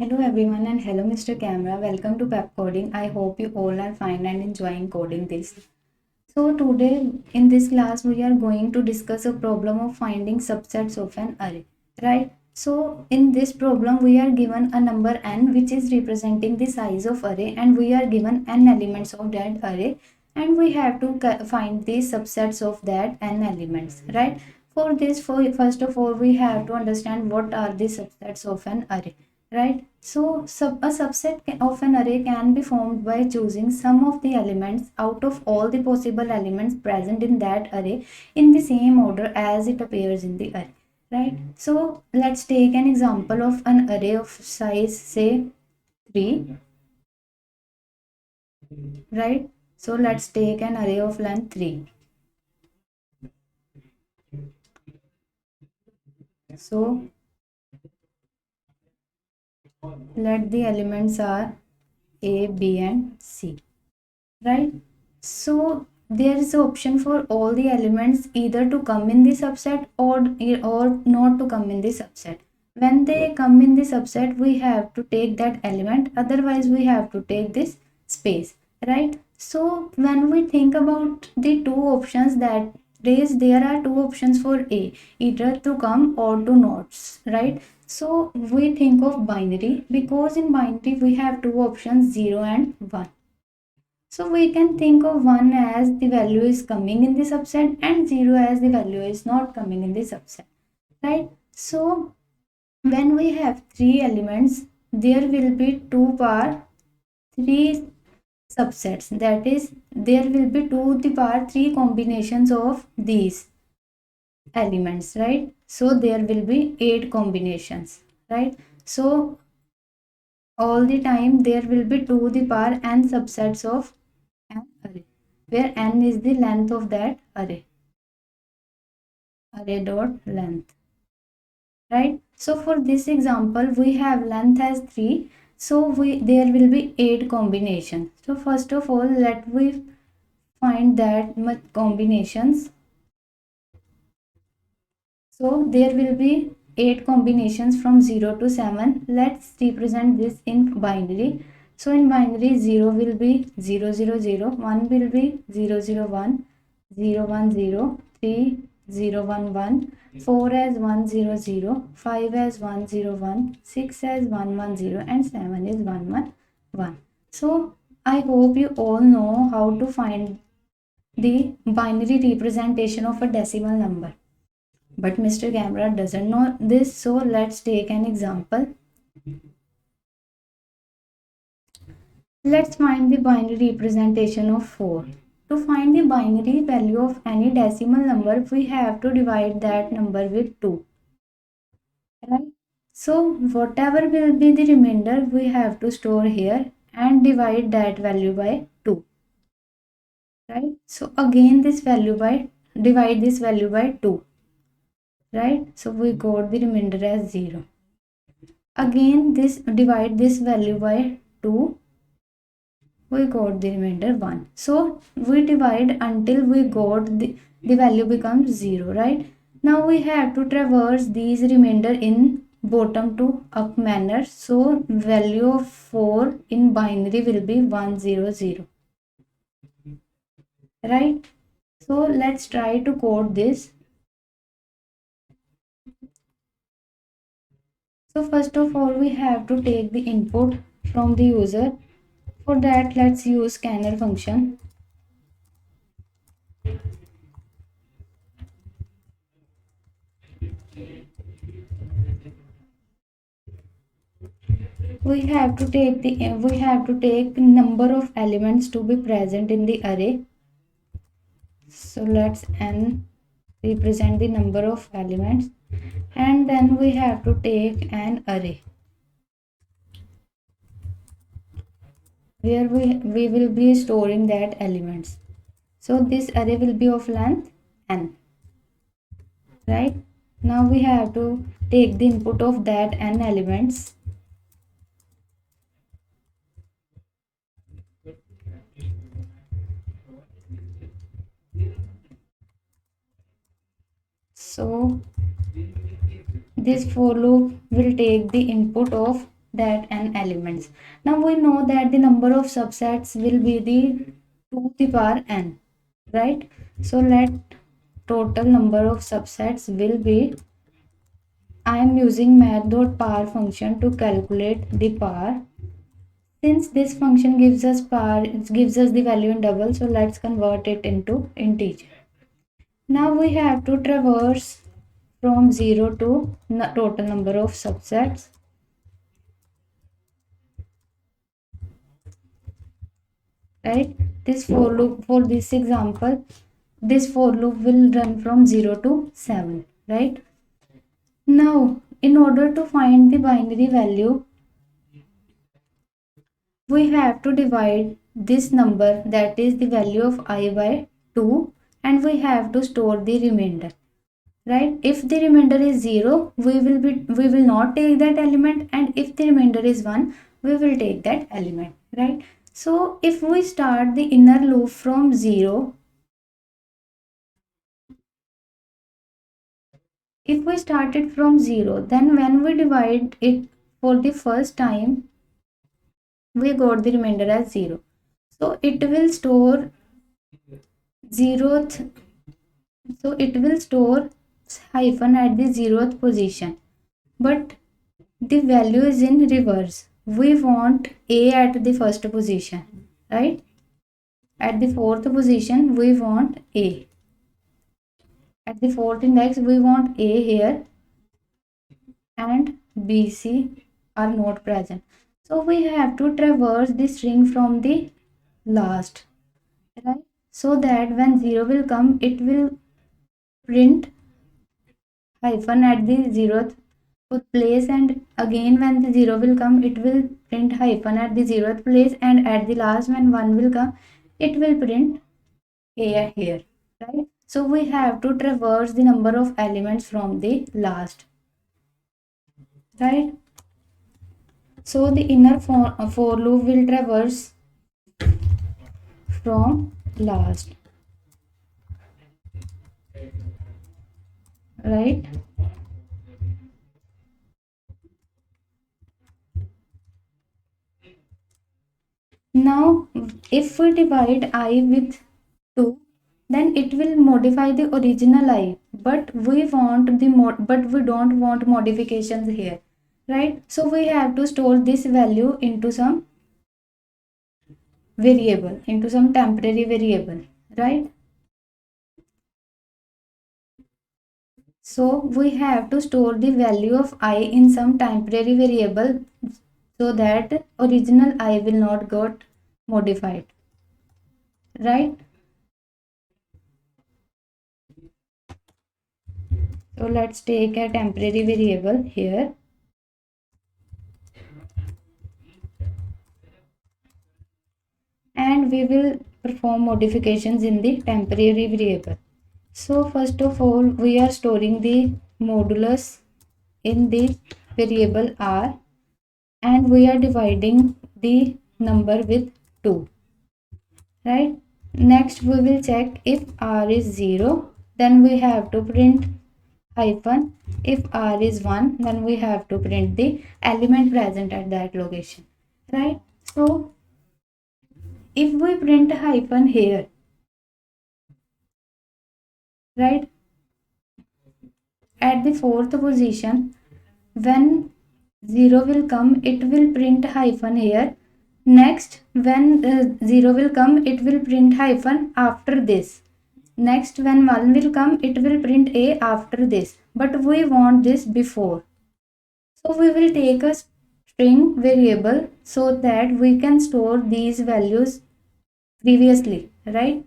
Hello everyone and hello Mr. Camera. Welcome to Pep Coding. I hope you all are fine and enjoying coding this. So today in this class we are going to discuss a problem of finding subsets of an array. Right? So in this problem we are given a number n which is representing the size of array and we are given n elements of that array and we have to find the subsets of that n elements. Right? For this, first of all we have to understand what are the subsets of an array. Right? So a subset of an array can be formed by choosing some of the elements out of all the possible elements present in that array in the same order as it appears in the array. Right? So let's take an example of an array of size say 3. Right? So let's take an array of length 3. So let the elements are A, B and C. Right? So there is an option for all the elements either to come in the subset or not to come in the subset. When they come in the subset, we have to take that element, otherwise we have to take this space. Right? So when we think about the two options that there are two options for A, either to come or to not. Right? So we think of binary because in binary we have two options 0 and 1. So we can think of 1 as the value is coming in the subset and 0 as the value is not coming in the subset. Right? So when we have three elements, there will be 2 power 3 subsets. That is, there will be 2 to the power 3 combinations of these elements. Right? So there will be 8 combinations. Right? So all the time there will be 2 to the power n subsets of an array, where n is the length of that array dot length. Right? So for this example we have length as 3, so there will be 8 combinations. So first of all let we find that much combinations. So there will be 8 combinations from 0 to 7. Let's represent this in binary. So in binary 0 will be 0 0 0, 1 will be 0 0 1, 0 1 0, 3 0 1 1, 4 as 1 0 0, 5 as 1 0 1, 6 as 1 1 0 and 7 is 1 1 1. So I hope you all know how to find the binary representation of a decimal number. But Mr. Camera doesn't know this, so let's take an example. Let's find the binary representation of 4. To find the binary value of any decimal number, we have to divide that number with 2. Right? So whatever will be the remainder, we have to store here and divide that value by 2. Right? So again this value by divide this value by 2. Right? So we got the remainder as 0. Again this divide this value by 2, we got the remainder 1. So we divide until we got the value becomes 0. Right? Now we have to traverse these remainder in bottom to up manner. So value of 4 in binary will be 100. Right? So let's try to code this. So first of all we have to take the input from the user. For that let's use scanner function. We have to take number of elements to be present in the array. So let's n represent the number of elements and then we have to take an array where we will be storing that elements. So this array will be of length n. Right? Now we have to take the input of that n elements. So this for loop will take the input of that n elements. Now we know that the number of subsets will be the 2 to the power n, right? So let total number of subsets will be, I am using math.power function to calculate the power. Since this function gives us power, it gives us the value in double, so let's convert it into integer. Now we have to traverse from 0 to total number of subsets. Right? This for loop, for this example, this for loop will run from 0 to 7. Right? Now, in order to find the binary value, we have to divide this number, that is the value of I, by 2, and we have to store the remainder. Right? If the remainder is 0, we will not take that element, and if the remainder is 1, we will take that element. Right? So if we start the inner loop from 0, if we start it from 0, then when we divide it for the first time, we got the remainder as 0. So it will store 0th, so it will store hyphen at the 0th position, but the value is in reverse. We want A at the first position, right? At the 4th position, we want A. At the 4th index, we want A here, and B, C are not present. So we have to traverse the string from the last, right? So that when 0 will come, it will print hyphen at the 0th place, and again when the 0 will come, it will print hyphen at the 0th place, and at the last when 1 will come, it will print A here, right? So we have to traverse the number of elements from the last, right? So the inner for loop will traverse from last, right? Now if we divide I with 2, then it will modify the original I, but we want the but we don't want modifications here, right? So we have to store this value into some variable, into some temporary variable, right? So we have to store the value of I in some temporary variable, so that original I will not get modified, right? So let's take a temporary variable here, and we will perform modifications in the temporary variable. So first of all, we are storing the modulus in the variable r, and we are dividing the number with 2, right? Next we will check if r is 0, then we have to print hyphen. If r is 1, then we have to print the element present at that location, right? So if we print hyphen here, right, at the 4th position, when 0 will come, it will print hyphen here. Next when 0 will come, it will print hyphen after this. Next when 1 will come, it will print A after this, but we want this before. So we will take a string variable so that we can store these values previously, right?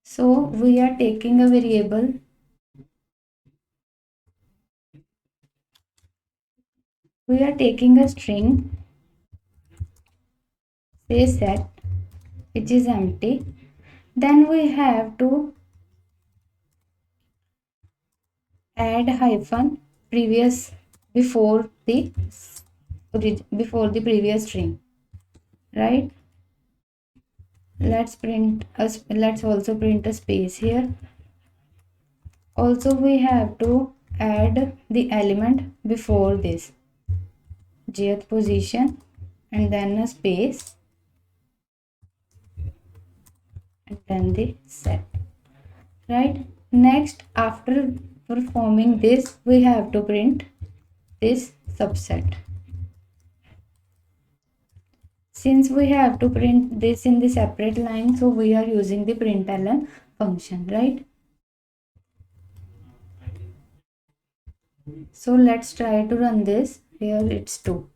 So we are taking a variable, we are taking a string, say set, which is empty. Then we have to add hyphen previous before the previous string, right? Let's also print a space here. Also we have to add the element before this jth position and then a space and then the set, right? Next, after performing this, we have to print this subset. Since we have to print this in the separate line, so we are using the println function, right? So let's try to run this. Here it's 2.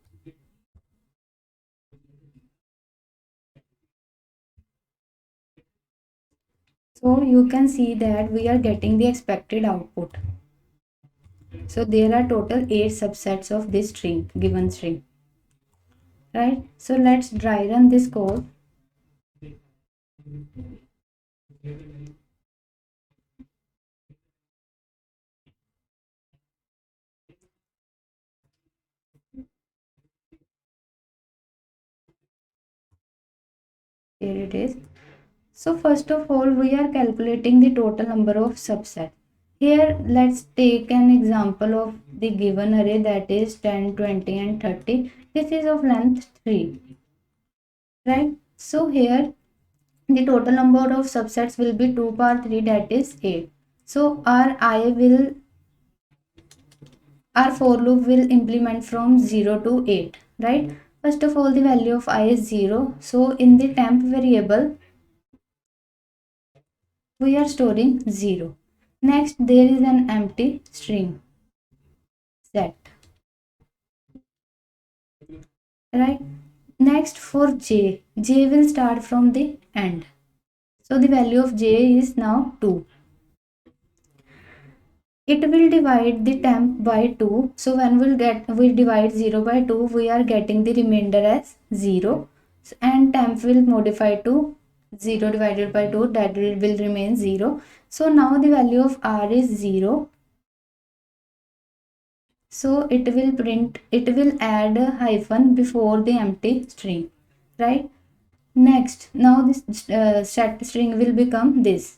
So you can see that we are getting the expected output. So there are total 8 subsets of this string, given string, right? So let's dry run this code. Here it is. So first of all, we are calculating the total number of subsets. Here, let's take an example of the given array, that is 10, 20 and 30. This is of length 3, right? So here, the total number of subsets will be 2 power 3, that is 8. So our for loop will implement from 0 to 8, right? First of all, the value of I is 0. So in the temp variable, we are storing 0. Next, there is an empty string set, right? Next, for j will start from the end. So the value of j is now 2. It will divide the temp by 2. So when we divide 0 by 2, we are getting the remainder as 0. And temp will modify to 0 divided by 2, that will remain 0. So now the value of r is 0. So it will add a hyphen before the empty string, right? Next, now this set string will become this,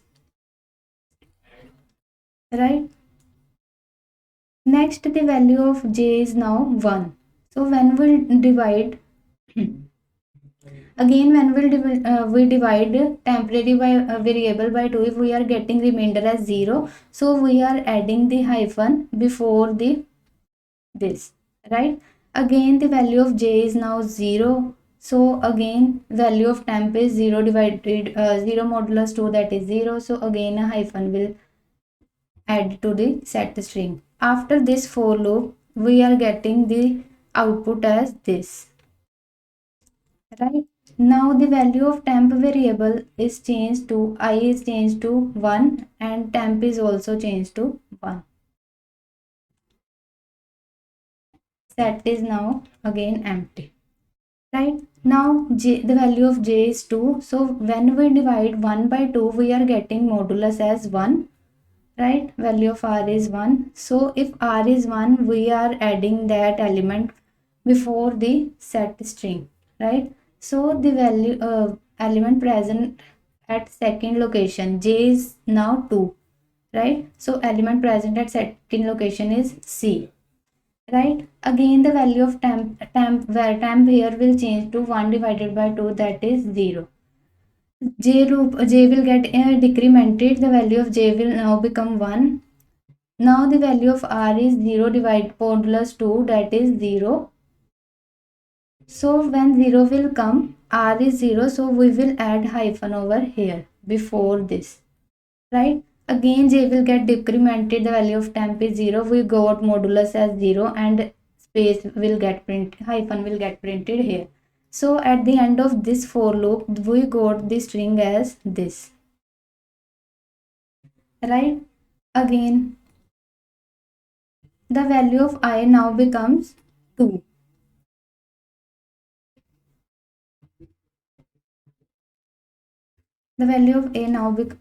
right? Next, the value of j is now 1. So when we'll divide, again when we divide temporary by variable by 2, if we are getting remainder as 0, so we are adding the hyphen before the this, right? Again the value of j is now 0. So again value of temp is 0 divided 0 modulus 2, that is 0. So again a hyphen will add to the set string. After this for loop, we are getting the output as this, right? Now the value of temp variable is changed to I is changed to 1 and temp is also changed to 1. Set is now again empty, right? Now the value of j is 2. So when we divide 1 by 2, we are getting modulus as 1, right? Value of r is 1. So if r is 1, we are adding that element before the set string, right? So the value element present at second location, j is now 2, right? So element present at second location is c, right? Again the value of temp here will change to 1 divided by 2, that is 0. J will get decremented. The value of j will now become 1. Now the value of r is 0 divided modulus 2, that is 0. So when 0 will come, r is 0, so we will add hyphen over here before this, right? Again j will get decremented. The value of temp is 0. We got modulus as 0 and space will get printed, hyphen will get printed here. So at the end of this for loop, we got the string as this, right? Again, the value of I now becomes 2. The value of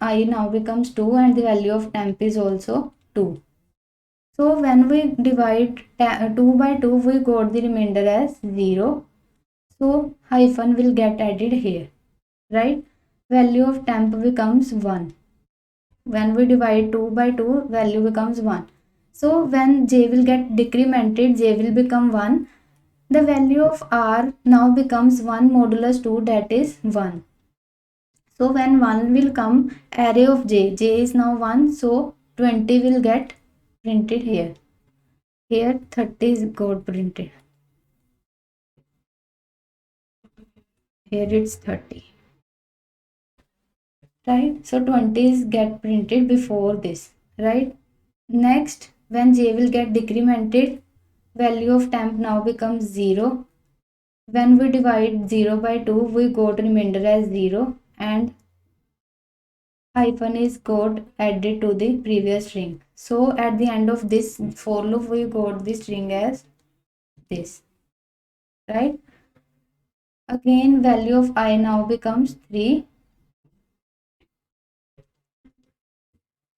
I now becomes 2 and the value of temp is also 2. So when we divide 2 by 2, we got the remainder as 0. So hyphen will get added here, right? Value of temp becomes 1. When we divide 2 by 2, value becomes 1. So when j will get decremented, j will become 1. The value of r now becomes 1 modulus 2, that is 1. So when 1 will come, array of j is now 1, so 20 will get printed here. Here 30 is got printed. Here it's 30. Right? So 20 is get printed before this. Right? Next, when j will get decremented, value of temp now becomes 0. When we divide 0 by 2, we got remainder as 0, and hyphen is got added to the previous string. So at the end of this for loop, we got the string as this. Right? Again, value of I now becomes 3,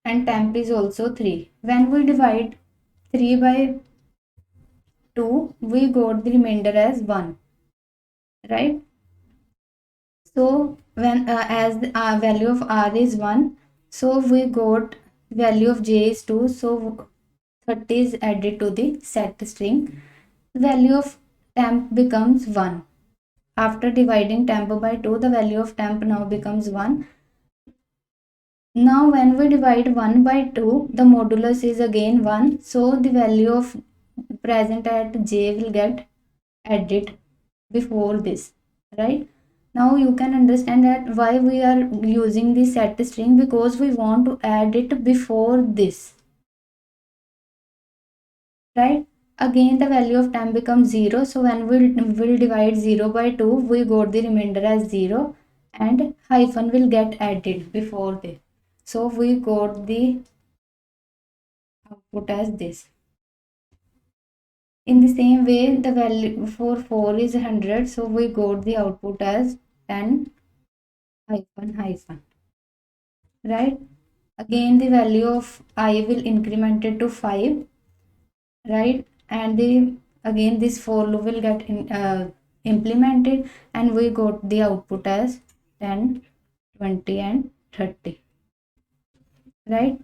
and temp is also 3. When we divide 3 by 2, we got the remainder as 1. Right? So when as the value of r is 1, so we got value of j is 2, so 30 is added to the set string. Value of temp becomes 1. After dividing temp by 2, the value of temp now becomes 1. Now when we divide 1 by 2, the modulus is again 1, so the value of present at j will get added before this. Right? Now you can understand that why we are using the set string, because we want to add it before this. Right? Again the value of temp becomes 0, so when we'll divide 0 by 2, we got the remainder as 0, and hyphen will get added before this. So we got the output as this. In the same way, the value for 4 is 100, so we got the output as 10 hyphen hyphen. Right? Again the value of I will increment it to 5. Right? And the again this for loop will get implemented, and we got the output as 10, 20 and 30. Right?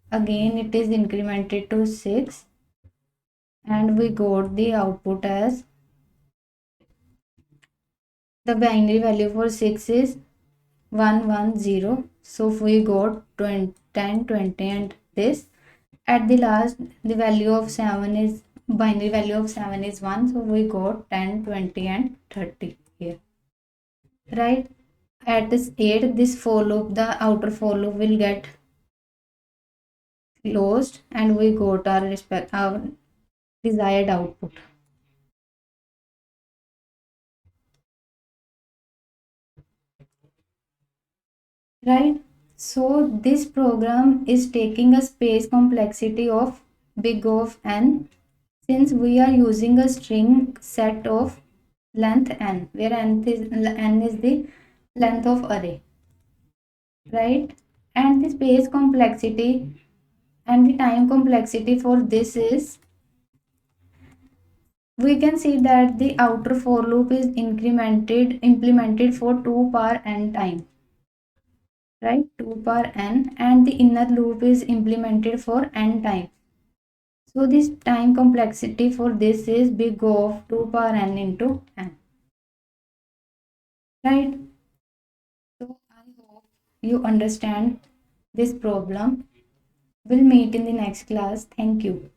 Again it is incremented to 6, and we got the output as the binary value for 6 is 110, so we got 20, 10, 20 and this. At the last, the value of 7 is binary value of 7 is 1, so we got 10, 20 and 30 here. Right? At this 8, this for loop, the outer for loop will get closed, and we got our desired output. Right? So this program is taking a space complexity of big of n, since we are using a string set of length n, where n is the length of array. Right? And the space complexity and the time complexity for this is, we can see that the outer for loop is implemented for 2 power n time. Right? 2 power n, and the inner loop is implemented for n time. So this time complexity for this is big of 2 power n into n. Right? So I hope you understand this problem. We'll meet in the next class. Thank you.